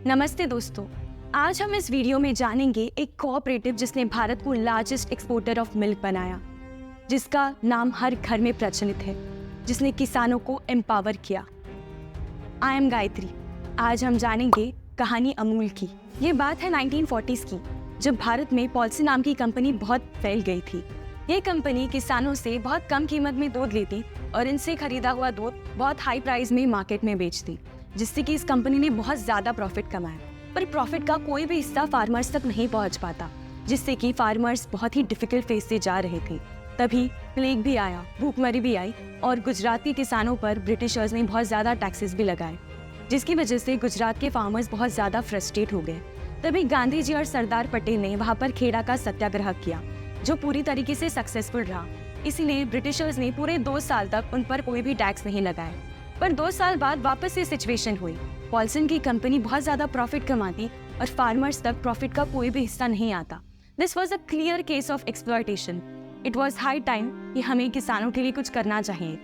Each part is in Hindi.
नमस्ते दोस्तों, आज हम इस वीडियो में जानेंगे एक कोऑपरेटिव जिसने भारत को लार्जेस्ट एक्सपोर्टर ऑफ मिल्क बनाया, जिसका नाम हर घर में प्रचलित है, जिसने किसानों को एम्पावर किया। I am Gayatri. आज हम जानेंगे कहानी अमूल की। ये बात है 1940s की, जब भारत में पॉल्सन नाम की कंपनी बहुत फैल गई थी। ये कंपनी किसानों से बहुत कम कीमत में दूध लेती और इनसे खरीदा हुआ दूध बहुत हाई प्राइस में मार्केट में बेचती, जिससे कि इस कंपनी ने बहुत ज़्यादा प्रॉफिट कमाया। पर प्रॉफिट का कोई भी हिस्सा फार्मर्स तक नहीं पहुंच पाता, जिससे कि फार्मर्स बहुत ही डिफिकल्ट फेज से जा रहे थे। तभी प्लेग भी आया, भूखमरी भी आई और गुजरात के किसानों पर ब्रिटिशर्स ने बहुत ज़्यादा टैक्सेस भी लगाए, जिसकी वजह से गुजरात के फार्मर्स बहुत ज़्यादा फ्रस्ट्रेट हो गए। तभी गांधी जी और सरदार पटेल ने वहाँ पर खेड़ा का सत्याग्रह किया, जो पूरी तरीके से सक्सेसफुल रहा। इसीलिए ब्रिटिशर्स ने पूरे 2 साल तक उन पर कोई भी टैक्स नहीं लगाया। पर 2 साल बाद वापस से सिचुएशन हुई। पॉल्सन की कंपनी बहुत ज्यादा प्रॉफिट कमाती और फार्मर्स तक प्रॉफिट का कोई भी हिस्सा नहीं आता। This was a clear case of exploitation. It was high time कि हमें किसानों के लिए कुछ करना चाहिए।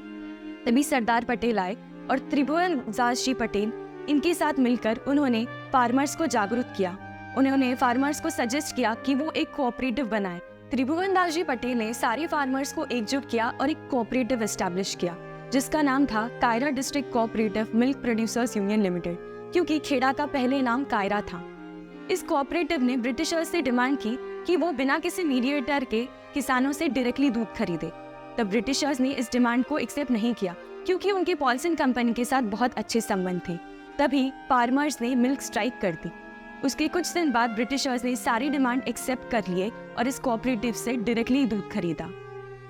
तभी सरदार पटेल आए और त्रिभुवन दास जी पटेल, इनके साथ मिलकर उन्होंने फार्मर्स को जागरूक किया। उन्होंने फार्मर्स को सजेस्ट किया कि वो एक कोऑपरेटिव बनाए। त्रिभुवन दास जी पटेल ने सारे फार्मर्स को एकजुट किया और एक कोऑपरेटिव एस्टैब्लिश किया, जिसका नाम था Kaira district cooperative milk producers union limited, क्योंकि खेड़ा का पहले नाम कायरा था। इस कोऑपरेटिव ने ब्रिटिशर्स से डिमांड की कि वो बिना किसी मीडिएटर के किसानों से डायरेक्टली दूध खरीदे। तब ब्रिटिशर्स ने इस डिमांड को एक्सेप्ट नहीं किया, क्योंकि उनके पॉल्सन कंपनी के साथ बहुत अच्छे संबंध थे। तभी फार्मर्स ने मिल्क स्ट्राइक कर दी। उसके कुछ दिन बाद ब्रिटिशर्स ने सारी डिमांड एक्सेप्ट कर लिए और इस कोऑपरेटिव से डायरेक्टली दूध खरीदा।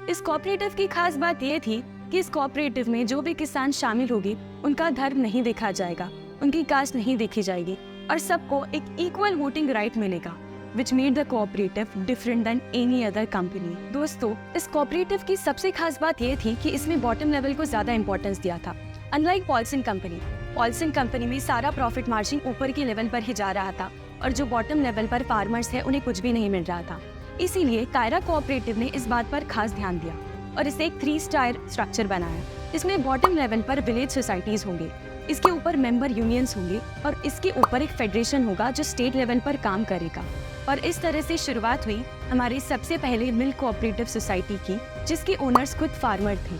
इस कोऑपरेटिव की खास बात यह थी कि इस कोऑपरेटिव में जो भी किसान शामिल होगी, उनका धर्म नहीं देखा जाएगा, उनकी कास्ट नहीं देखी जाएगी और सबको एक इक्वल वोटिंग राइट मिलेगा, which made the cooperative different than any other company। दोस्तों, इस कोऑपरेटिव की सबसे खास बात यह थी कि इसमें बॉटम लेवल को ज्यादा इंपॉर्टेंस दिया था। अनलाइक पॉल्सन कंपनी में सारा प्रॉफिट मार्जिन ऊपर के लेवल पर ही जा रहा था और जो बॉटम लेवल पर फार्मर्स है उन्हें कुछ भी नहीं मिल रहा था। इसीलिए कायरा कोऑपरेटिव ने इस बात पर खास ध्यान दिया और इसे एक 3 स्टार स्ट्रक्चर बनाया। इसमें बॉटम लेवल पर विलेज सोसाइटीज होंगे, इसके ऊपर मेंबर यूनियंस होंगे और इसके ऊपर एक फेडरेशन होगा जो स्टेट लेवल पर काम करेगा। और इस तरह से शुरुआत हुई हमारी सबसे पहले मिल्क कोऑपरेटिव सोसाइटी की, जिसके ओनर्स खुद फार्मर थे।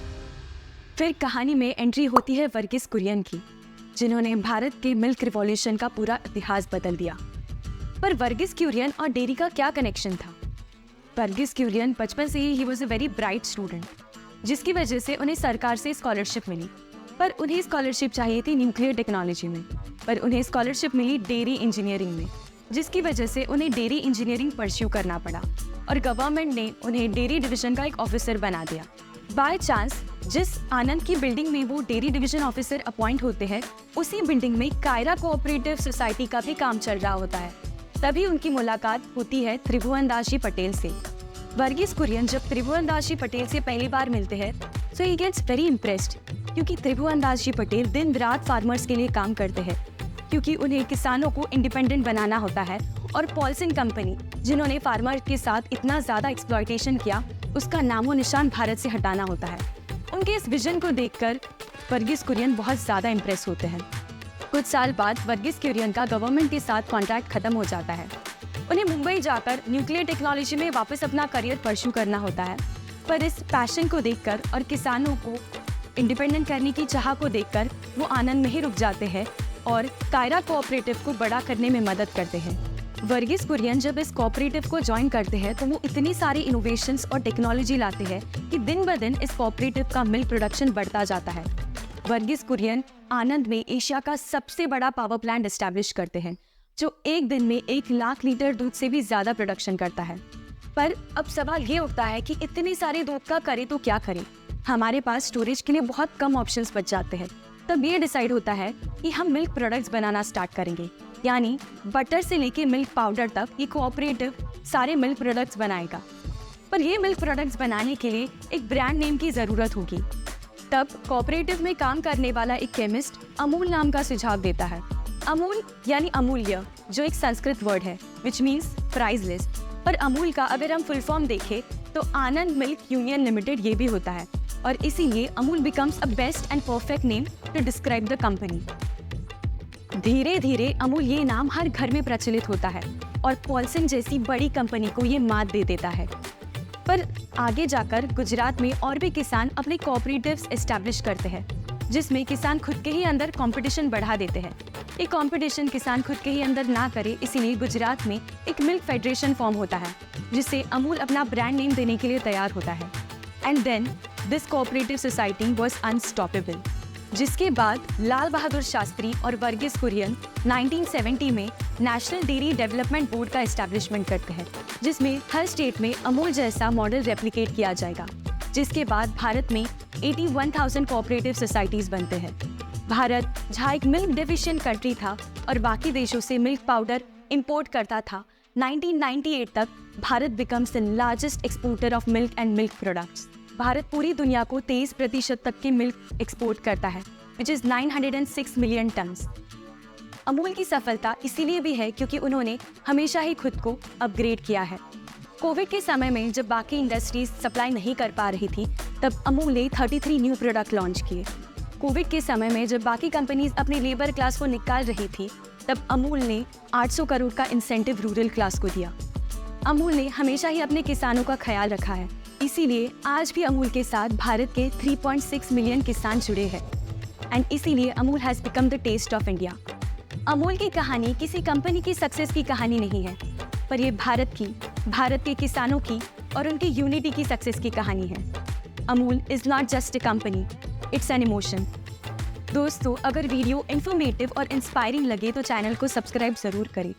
फिर कहानी में एंट्री होती है वर्गीस कुरियन की, जिन्होंने भारत के मिल्क रिवॉल्यूशन का पूरा इतिहास बदल दिया। पर वर्गीस कुरियन और डेयरी का क्या कनेक्शन था? वर्गीस कुरियन बचपन से he was a very bright student, जिसकी वजह से उन्हें सरकार से स्कॉलरशिप मिली। पर उन्हें स्कॉलरशिप चाहिए थी न्यूक्लियर टेक्नोलॉजी में, पर उन्हें स्कॉलरशिप मिली डेयरी इंजीनियरिंग में, जिसकी वजह से उन्हें डेयरी इंजीनियरिंग परस्यू करना पड़ा और गवर्नमेंट ने उन्हें डेयरी डिवीजन का एक ऑफिसर बना दिया। बाय चांस जिस आनंद की बिल्डिंग में वो डेयरी डिवीजन ऑफिसर अपॉइंट होते हैं, उसी बिल्डिंग में कायरा कोऑपरेटिव सोसाइटी का भी काम चल रहा होता है। तभी उनकी मुलाकात होती है त्रिभुवन दास जी पटेल से। वर्गीस कुरियन जब त्रिभुवन दास जी पटेल से पहली बार मिलते हैं, सो ही गेट्स वेरी इम्प्रेस्ड, क्योंकि त्रिभुवन दास जी पटेल दिन रात फार्मर्स के लिए काम करते हैं, क्योंकि उन्हें किसानों को इंडिपेंडेंट बनाना होता है। और पॉल्सन कंपनी, जिन्होंने फार्मर के साथ इतना ज़्यादा एक्सप्लॉयटेशन किया, उसका नामो निशान भारत से हटाना होता है। उनके इस विजन को देखकर वर्गीस कुरियन बहुत ज़्यादा इम्प्रेस होते हैं। कुछ साल बाद वर्गीस कुरियन का गवर्नमेंट के साथ कॉन्ट्रैक्ट खत्म हो जाता है। उन्हें मुंबई जाकर न्यूक्लियर टेक्नोलॉजी में वापस अपना करियर परस्यू करना होता है। पर इस पैशन को देखकर और किसानों को इंडिपेंडेंट करने की चाह को देखकर वो आनंद में ही रुक जाते हैं और कायरा कोऑपरेटिव को बड़ा करने में मदद करते हैं। वर्गीस कुरियन जब इस कोऑपरेटिव को ज्वाइन करते हैं तो वो इतनी सारी इनोवेशंस और टेक्नोलॉजी लाते हैं कि दिन ब दिन इस कोऑपरेटिव का मिल्क प्रोडक्शन बढ़ता जाता है। वर्गीस कुरियन आनंद में एशिया का सबसे बड़ा पावर प्लांट एस्टैब्लिश करते हैं, जो एक दिन में 1 लाख लीटर दूध से भी ज्यादा प्रोडक्शन करता है। पर अब सवाल ये उठता है कि इतनी सारी दूध का करें तो क्या करें? हमारे पास स्टोरेज के लिए बहुत कम ऑप्शंस बच जाते हैं। तब ये डिसाइड होता है कि हम मिल्क प्रोडक्ट्स बनाना स्टार्ट करेंगे, यानी बटर से लेके मिल्क पाउडर तक ये कोऑपरेटिव सारे मिल्क प्रोडक्ट्स बनाएगा। पर ये मिल्क प्रोडक्ट्स बनाने के लिए एक ब्रांड नेम की ज़रूरत होगी। तब कोऑपरेटिव में काम करने वाला एक केमिस्ट अमूल नाम का सुझाव देता है। अमूल यानी अमूल्य, जो एक संस्कृत वर्ड है विच मीन्स प्राइसलेस। पर अमूल का अगर हम फुल फॉर्म देखें तो आनंद मिल्क यूनियन लिमिटेड ये भी होता है और इसीलिए Amul becomes a best and perfect name to describe the company. धीरे धीरे अमूल ये नाम हर घर में प्रचलित होता है और पॉल्सन जैसी बड़ी कंपनी को ये मात दे देता है। पर आगे जाकर गुजरात में और भी किसान अपने कोऑपरेटिव्स एस्टैब्लिश करते हैं, जिसमें किसान खुद के ही अंदर कंपटीशन बढ़ा देते हैं। ये कंपटीशन किसान खुद के ही अंदर ना करे, इसीलिए गुजरात में एक मिल्क फेडरेशन फॉर्म होता है, जिससे अमूल अपना ब्रांड नेम देने के लिए तैयार होता है। And then this cooperative society was unstoppable, जिसके बाद लाल बहादुर शास्त्री और वर्गीस कुरियन 1970 में नेशनल डेयरी डेवलपमेंट बोर्ड का एस्टैब्लिशमेंट करते हैं, जिसमें हर स्टेट में अमूल जैसा मॉडल रेप्लिकेट किया जाएगा। जिसके बाद भारत में 81,000 कोऑपरेटिव सोसाइटीज बनते हैं। भारत जहाँ एक मिल्क डिविजन कंट्री था और बाकी देशों से मिल्क पाउडर इंपोर्ट करता था, 1998 तक Bharat becomes the largest exporter of milk and milk products. Bharat पूरी दुनिया को 23% तक की मिल्क एक्सपोर्ट करता है, which is 906 million turns. Amul की सफलता इसीलिए भी है क्योंकि उन्होंने हमेशा ही खुद को अपग्रेड किया है। कोविड के समय में जब बाकी इंडस्ट्रीज सप्लाई नहीं कर पा रही थी, तब अमूल ने 33 न्यू प्रोडक्ट लॉन्च किए। कोविड के समय में जब बाकी कंपनीज अपने लेबर क्लास को निकाल रही थी, तब अमूल ने 800 करोड़ का इंसेंटिव रूरल क्लास को दिया। अमूल ने हमेशा ही अपने किसानों का ख्याल रखा है, इसीलिए आज भी अमूल के साथ भारत के 3.6 मिलियन किसान जुड़े हैं। एंड इसीलिए Amul has become the taste of India. Amul की कहानी किसी कंपनी की सक्सेस की कहानी नहीं है, पर ये भारत के किसानों की और उनकी यूनिटी की सक्सेस की कहानी है। Amul is not just a company, it's an emotion. दोस्तों, अगर वीडियो इन्फॉर्मेटिव और इंस्पायरिंग लगे तो चैनल को सब्सक्राइब ज़रूर करें।